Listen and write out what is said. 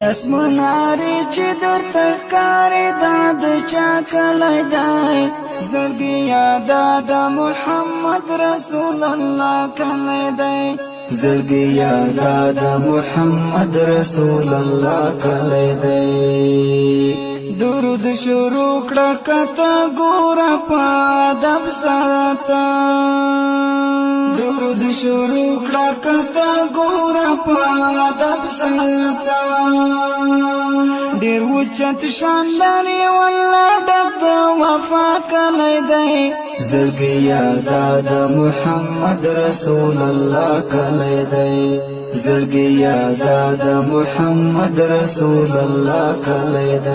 اسمناری چې درته ښکاري دا د چا کلی دی زړګي یادا د محمد رسول الله کلی دی زړګي یادا د محمد رسول الله کلی دی درود شروع کړه کته ګوره په ادب ساته درود شروع کړه کته ګوره په ادب ساته ډېر اوچت شان لري والله ډک د وفا کلی دی زړګي یادا د محمد رسول الله کلی دی زړګي یادا د محمد رسول الله کلی دی